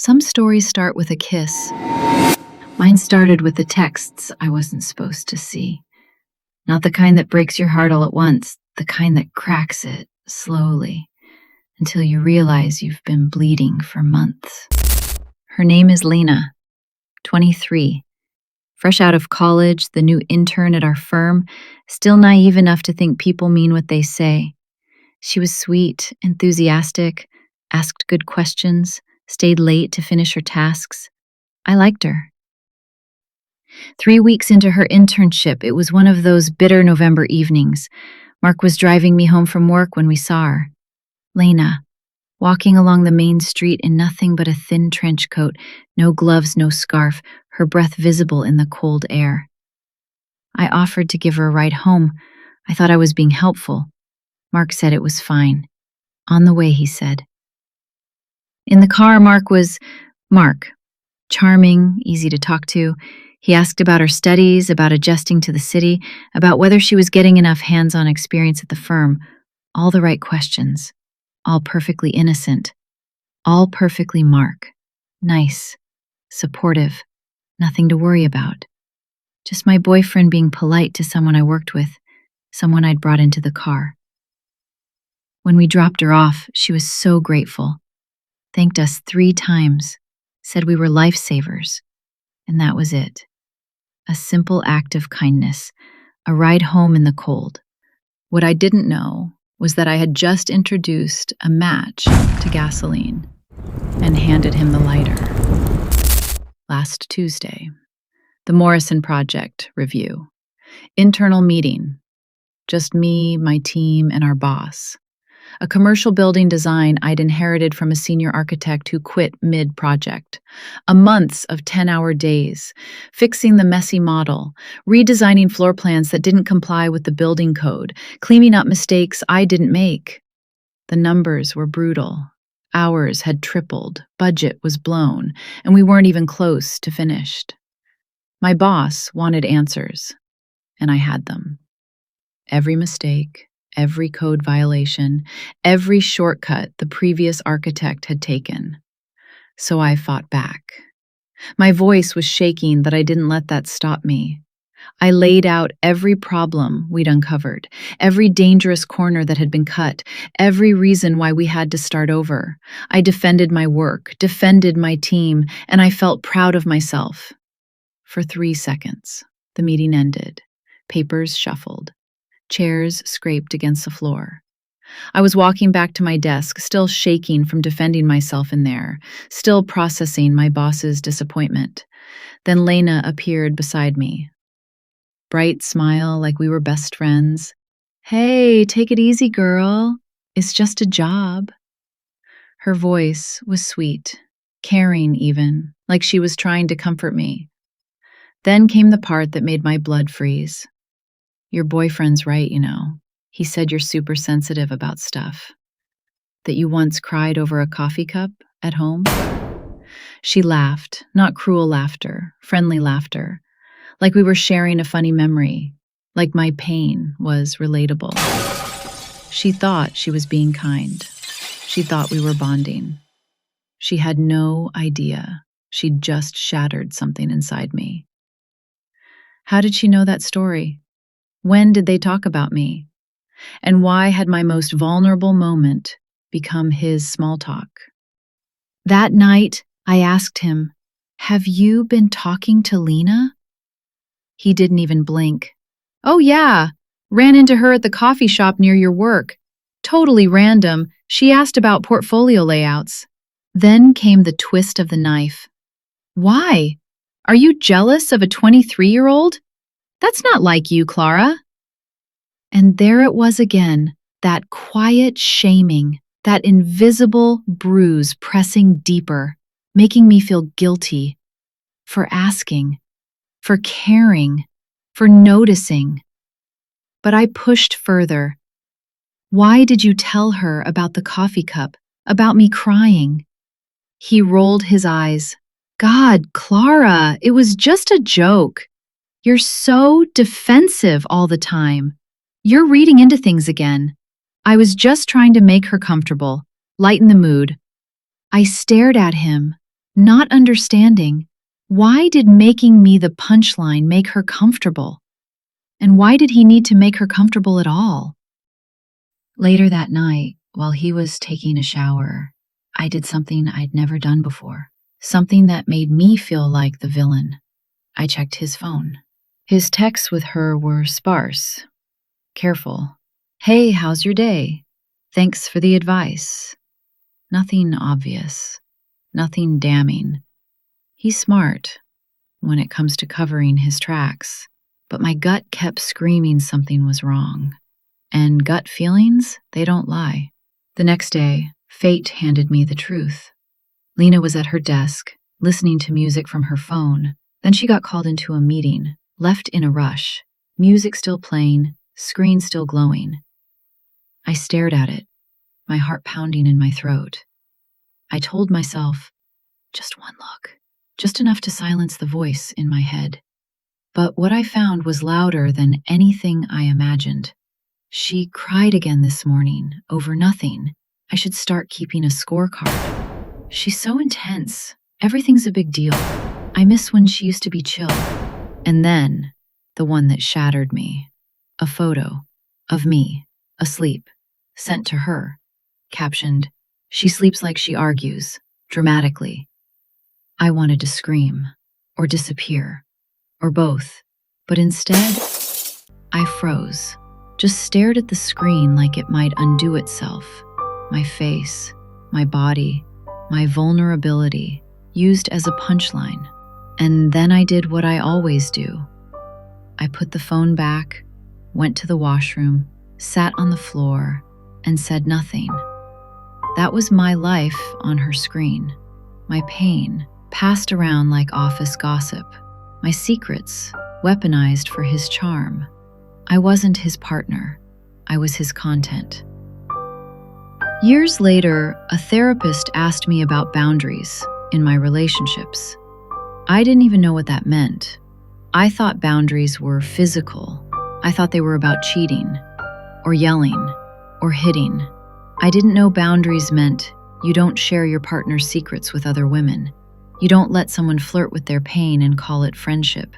Some stories start with a kiss. Mine started with the texts I wasn't supposed to see. Not the kind that breaks your heart all at once, the kind that cracks it slowly until you realize you've been bleeding for months. Her name is Lena, 23. Fresh out of college, the new intern at our firm, still naive enough to think people mean what they say. She was sweet, enthusiastic, asked good questions, stayed late to finish her tasks. I liked her. 3 weeks into her internship, it was one of those bitter November evenings. Mark was driving me home from work when we saw her. Lena, walking along the main street in nothing but a thin trench coat, no gloves, no scarf, her breath visible in the cold air. I offered to give her a ride home. I thought I was being helpful. Mark said it was fine. On the way, he said. In the car, Mark was Mark. Charming, easy to talk to. He asked about her studies, about adjusting to the city, about whether she was getting enough hands-on experience at the firm. All the right questions. All perfectly innocent. All perfectly Mark. Nice. Supportive. Nothing to worry about. Just my boyfriend being polite to someone I worked with, someone I'd brought into the car. When we dropped her off, she was so grateful. Thanked us 3 times. Said we were lifesavers. And that was it. A simple act of kindness. A ride home in the cold. What I didn't know was that I had just introduced a match to gasoline and handed him the lighter. Last Tuesday. The Morrison Project review. Internal meeting. Just me, my team, and our boss. A commercial building design I'd inherited from a senior architect who quit mid-project. A months of 10-hour days, fixing the messy model, redesigning floor plans that didn't comply with the building code, cleaning up mistakes I didn't make. The numbers were brutal. Hours had tripled, budget was blown, and we weren't even close to finished. My boss wanted answers, and I had them. Every mistake, every code violation, every shortcut the previous architect had taken. So I fought back. My voice was shaking, but I didn't let that stop me. I laid out every problem we'd uncovered, every dangerous corner that had been cut, every reason why we had to start over. I defended my work, defended my team, and I felt proud of myself. For 3 seconds, the meeting ended. Papers shuffled. Chairs scraped against the floor. I was walking back to my desk, still shaking from defending myself in there, still processing my boss's disappointment. Then Lena appeared beside me. Bright smile like we were best friends. Hey, take it easy, girl. It's just a job. Her voice was sweet, caring even, like she was trying to comfort me. Then came the part that made my blood freeze. Your boyfriend's right, you know. He said you're super sensitive about stuff. That you once cried over a coffee cup at home. She laughed, not cruel laughter, friendly laughter. Like we were sharing a funny memory. Like my pain was relatable. She thought she was being kind. She thought we were bonding. She had no idea. She'd just shattered something inside me. How did she know that story? When did they talk about me? And why had my most vulnerable moment become his small talk? That night, I asked him, "Have you been talking to Lena?" He didn't even blink. "Oh yeah, ran into her at the coffee shop near your work. Totally random. She asked about portfolio layouts." Then came the twist of the knife. "Why? Are you jealous of a 23-year-old? That's not like you, Clara." And there it was again, that quiet shaming, that invisible bruise pressing deeper, making me feel guilty for asking, for caring, for noticing. But I pushed further. "Why did you tell her about the coffee cup, about me crying?" He rolled his eyes. "God, Clara, it was just a joke. You're so defensive all the time. You're reading into things again. I was just trying to make her comfortable, lighten the mood." I stared at him, not understanding why did making me the punchline make her comfortable? And why did he need to make her comfortable at all? Later that night, while he was taking a shower, I did something I'd never done before. Something that made me feel like the villain. I checked his phone. His texts with her were sparse, careful. Hey, how's your day? Thanks for the advice. Nothing obvious. Nothing damning. He's smart when it comes to covering his tracks, but my gut kept screaming something was wrong. And gut feelings, they don't lie. The next day, fate handed me the truth. Lena was at her desk, listening to music from her phone. Then she got called into a meeting, left in a rush, music still playing, screen still glowing. I stared at it, my heart pounding in my throat. I told myself, just one look, just enough to silence the voice in my head. But what I found was louder than anything I imagined. She cried again this morning, over nothing. I should start keeping a scorecard. She's so intense. Everything's a big deal. I miss when she used to be chill. And then, the one that shattered me. A photo of me, asleep, sent to her. Captioned, "She sleeps like she argues, dramatically." I wanted to scream, or disappear, or both. But instead, I froze. Just stared at the screen like it might undo itself. My face, my body, my vulnerability, used as a punchline. And then I did what I always do. I put the phone back, went to the washroom, sat on the floor, and said nothing. That was my life on her screen. My pain, passed around like office gossip. My secrets, weaponized for his charm. I wasn't his partner. I was his content. Years later, a therapist asked me about boundaries in my relationships. I didn't even know what that meant. I thought boundaries were physical. I thought they were about cheating, or yelling, or hitting. I didn't know boundaries meant you don't share your partner's secrets with other women. You don't let someone flirt with their pain and call it friendship.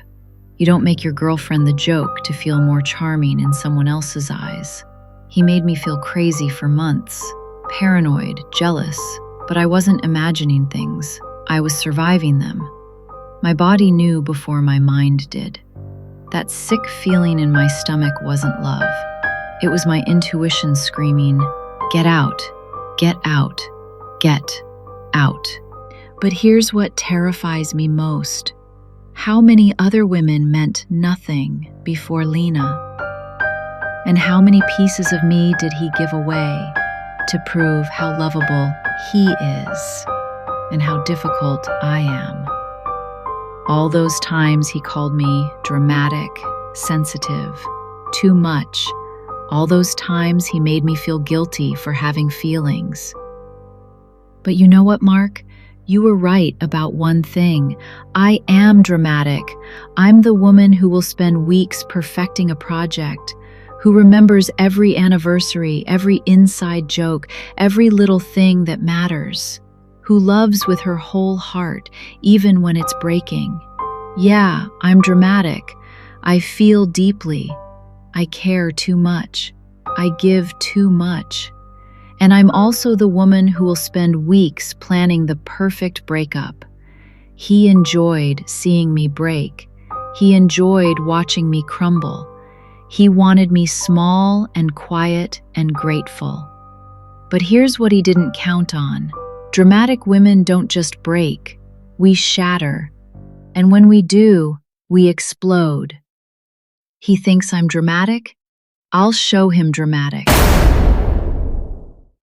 You don't make your girlfriend the joke to feel more charming in someone else's eyes. He made me feel crazy for months, paranoid, jealous, but I wasn't imagining things. I was surviving them. My body knew before my mind did. That sick feeling in my stomach wasn't love. It was my intuition screaming, "Get out, get out, get out." But here's what terrifies me most. How many other women meant nothing before Lena? And how many pieces of me did he give away to prove how lovable he is and how difficult I am? All those times he called me dramatic, sensitive, too much. All those times he made me feel guilty for having feelings. But you know what, Mark? You were right about one thing. I am dramatic. I'm the woman who will spend weeks perfecting a project, who remembers every anniversary, every inside joke, every little thing that matters, who loves with her whole heart, even when it's breaking. Yeah, I'm dramatic. I feel deeply. I care too much. I give too much. And I'm also the woman who will spend weeks planning the perfect breakup. He enjoyed seeing me break. He enjoyed watching me crumble. He wanted me small and quiet and grateful. But here's what he didn't count on. Dramatic women don't just break. We shatter. And when we do, we explode. He thinks I'm dramatic? I'll show him dramatic.